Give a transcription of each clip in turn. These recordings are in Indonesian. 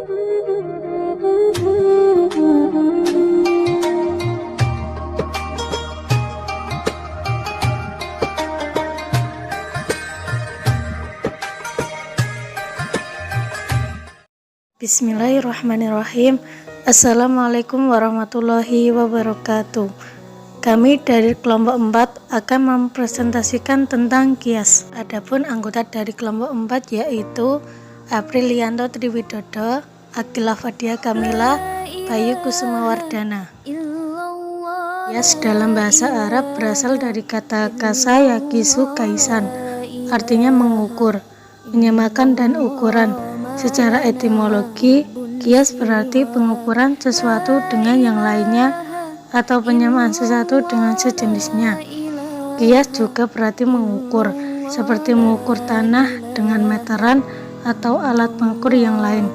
Bismillahirrahmanirrahim. Assalamualaikum warahmatullahi wabarakatuh. Kami dari kelompok 4 akan mempresentasikan tentang kias. Adapun anggota dari kelompok 4 yaitu Aprilianto Triwidodo, Akila Fadia Kamila, Bayu Kusuma Wardana. Kias dalam bahasa Arab berasal dari kata kasa yakisu kaisan, artinya mengukur, menyamakan dan ukuran. Secara etimologi, kias berarti pengukuran sesuatu dengan yang lainnya atau penyamaan sesuatu dengan sejenisnya. Kias juga berarti mengukur, seperti mengukur tanah dengan meteran atau alat pengukur yang lain.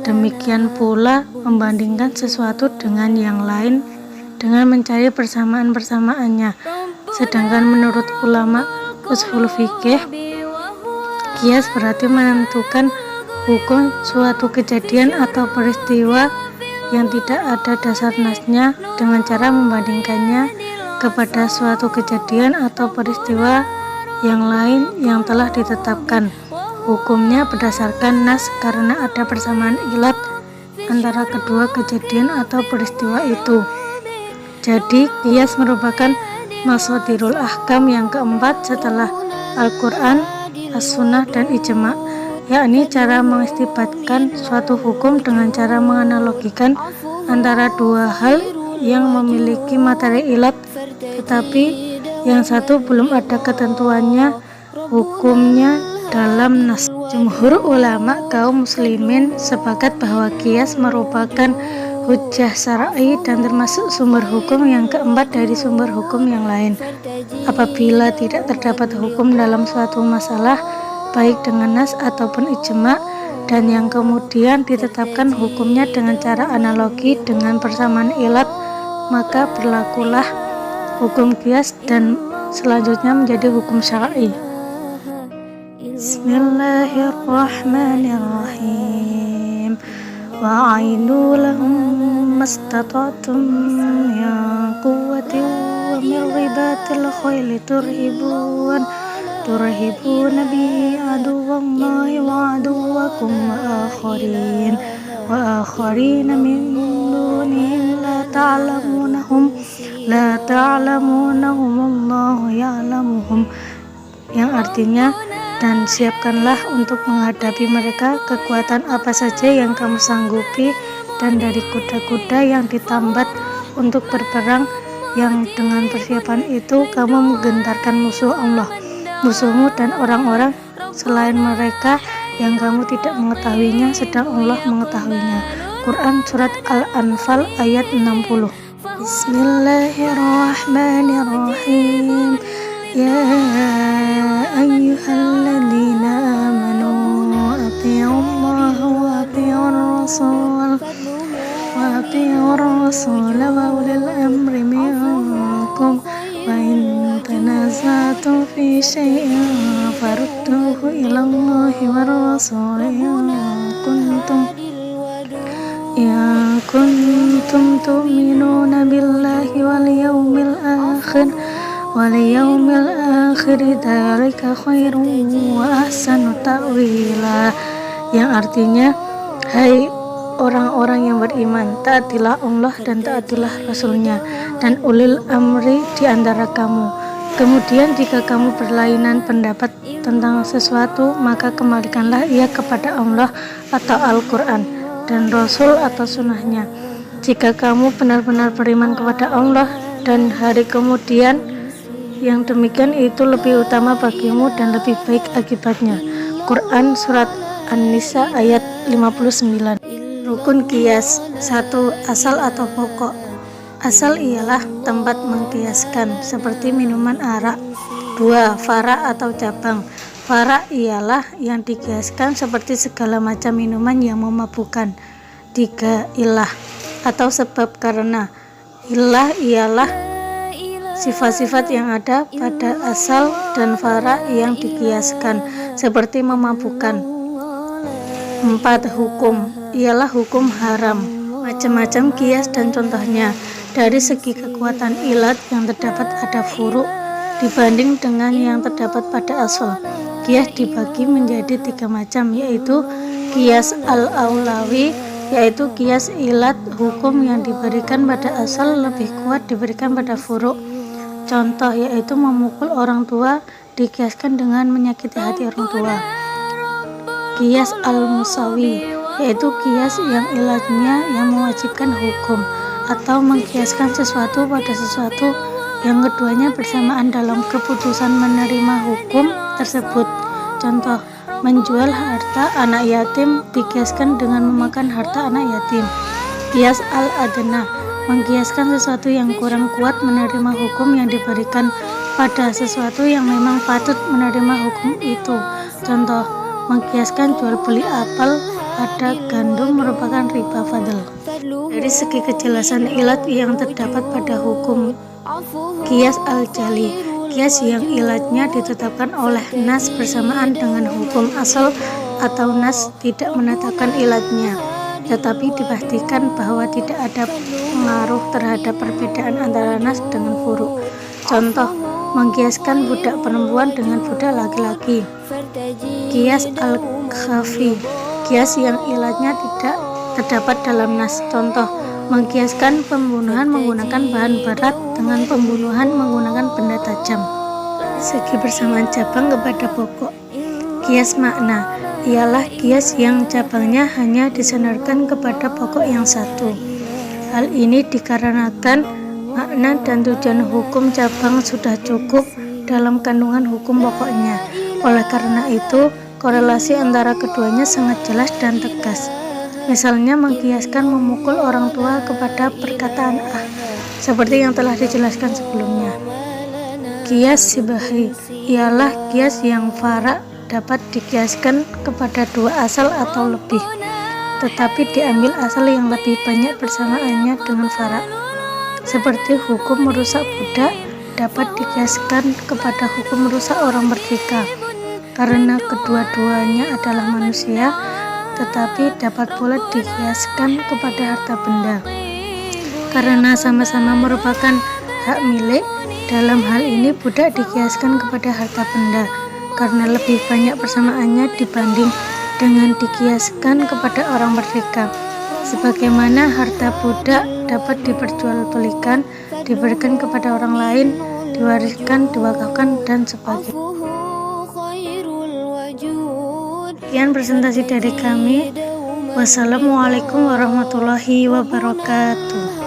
Demikian pula membandingkan sesuatu dengan yang lain dengan mencari persamaan-persamaannya. Sedangkan menurut ulama ushul fikih, kias berarti menentukan hukum suatu kejadian atau peristiwa yang tidak ada dasar nasnya dengan cara membandingkannya kepada suatu kejadian atau peristiwa yang lain yang telah ditetapkan. Hukumnya berdasarkan nas karena ada persamaan ilat antara kedua kejadian atau peristiwa itu. Jadi kias merupakan mashadirul ahkam yang keempat setelah Al-Quran, As-Sunnah, dan Ijma', yakni cara mengistibatkan suatu hukum dengan cara menganalogikan antara dua hal yang memiliki materi ilat, tetapi yang satu belum ada ketentuannya hukumnya dalam nas. Jumhur ulama kaum muslimin sepakat bahwa kias merupakan hujjah syar'i dan termasuk sumber hukum yang keempat dari sumber hukum yang lain. Apabila tidak terdapat hukum dalam suatu masalah, baik dengan nas ataupun ijma', dan yang kemudian ditetapkan hukumnya dengan cara analogi dengan persamaan ilat, maka berlakulah hukum kias dan selanjutnya menjadi hukum syar'i. Bismillahirrahmanirrahim. Wa'aidu lahum mastata'tum min quwwatin wa min ribatil khayli turhibuna bihi aduwallahi wa aduwakum wa akharina min dunihim la ta'lamunahum Allahu ya'lamuhum, yang artinya, dan siapkanlah untuk menghadapi mereka kekuatan apa saja yang kamu sanggupi, dan dari kuda-kuda yang ditambat untuk berperang, yang dengan persiapan itu kamu menggentarkan musuhmu dan orang-orang selain mereka yang kamu tidak mengetahuinya sedang Allah mengetahuinya. Quran Surat Al-Anfal ayat 60. Bismillahirrahmanirrahim. Ya ayyuhalladzina amanu atii'ullaha wa atii'ur rasul wa ulil amri minkum wa in tanaza'tum fi syai'in farudduhu ilallahi war rasul in kuntum tu'minuna billahi wal yawmil akhir dzalika khairun wa ahsanu ta'wila, yang artinya, hai orang-orang yang beriman, taatilah Allah dan taatilah Rasulnya dan ulil amri di antara kamu. Kemudian jika kamu berlainan pendapat tentang sesuatu, maka kembalikanlah ia kepada Allah atau Al-Quran dan Rasul atau sunnahnya. Jika kamu benar-benar beriman kepada Allah dan hari kemudian, yang demikian itu lebih utama bagimu dan lebih baik akibatnya. Quran Surat An-Nisa ayat 59. Rukun kias. 1. Asal atau pokok. Asal ialah tempat mengkiaskan, seperti minuman arak. 2. Fara atau cabang. Fara ialah yang dikiaskan seperti segala macam minuman yang memabukkan. 3. Ilah atau sebab karena. Ilah ialah sifat-sifat yang ada pada asal dan fara yang dikiaskan, seperti memabukkan. 4. Hukum ialah hukum haram. Macam-macam kias dan contohnya. Dari segi kekuatan ilat yang terdapat pada furu' dibanding dengan yang terdapat pada asal. Kias dibagi menjadi 3 macam, yaitu kias al-aulawi, yaitu kias ilat hukum yang diberikan pada asal lebih kuat diberikan pada furu'. Contoh yaitu memukul orang tua dikiaskan dengan menyakiti hati orang tua. Kias al-musawi, yaitu kias yang ilatnya yang mewajibkan hukum, atau mengkiaskan sesuatu pada sesuatu yang keduanya bersamaan dalam keputusan menerima hukum tersebut. Contoh, menjual harta anak yatim dikiaskan dengan memakan harta anak yatim. Kias al-adna, mengkiaskan sesuatu yang kurang kuat menerima hukum yang diberikan pada sesuatu yang memang patut menerima hukum itu. Contoh, mengkiaskan jual beli apel pada gandum merupakan riba fadl. Dari segi kejelasan ilat yang terdapat pada hukum, kias al-jali, kias yang ilatnya ditetapkan oleh nas bersamaan dengan hukum asal atau nas tidak menetapkan ilatnya, tetapi dipastikan bahwa tidak ada pengaruh terhadap perbedaan antara nas dengan furu'. Contoh, mengkiaskan budak perempuan dengan budak laki-laki. Kias al-khafi, kias yang ilatnya tidak terdapat dalam nas. Contoh, mengkiaskan pembunuhan menggunakan bahan berat dengan pembunuhan menggunakan benda tajam. Segi bersamaan cabang kepada pokok. Kias makna ialah kias yang cabangnya hanya disandarkan kepada pokok yang satu. Hal ini dikarenakan makna dan tujuan hukum cabang sudah cukup dalam kandungan hukum pokoknya. Oleh karena itu, korelasi antara keduanya sangat jelas dan tegas. Misalnya mengkiaskan memukul orang tua kepada perkataan seperti yang telah dijelaskan sebelumnya. Kias sibahi ialah kias yang fara' dapat dikiaskan kepada 2 asal atau lebih, tetapi diambil asal yang lebih banyak bersamaannya dengan fara'. Seperti hukum merusak budak dapat dikiaskan kepada hukum merusak orang merdeka, karena kedua-duanya adalah manusia, tetapi dapat pula dikiaskan kepada harta benda karena sama-sama merupakan hak milik. Dalam hal ini budak dikiaskan kepada harta benda karena lebih banyak persamaannya dibanding dengan dikiaskan kepada orang merdeka. Sebagaimana harta budak dapat diperjualbelikan, diberikan kepada orang lain, diwariskan, diwakafkan, dan sebagainya. Sekian presentasi dari kami. Wassalamualaikum warahmatullahi wabarakatuh.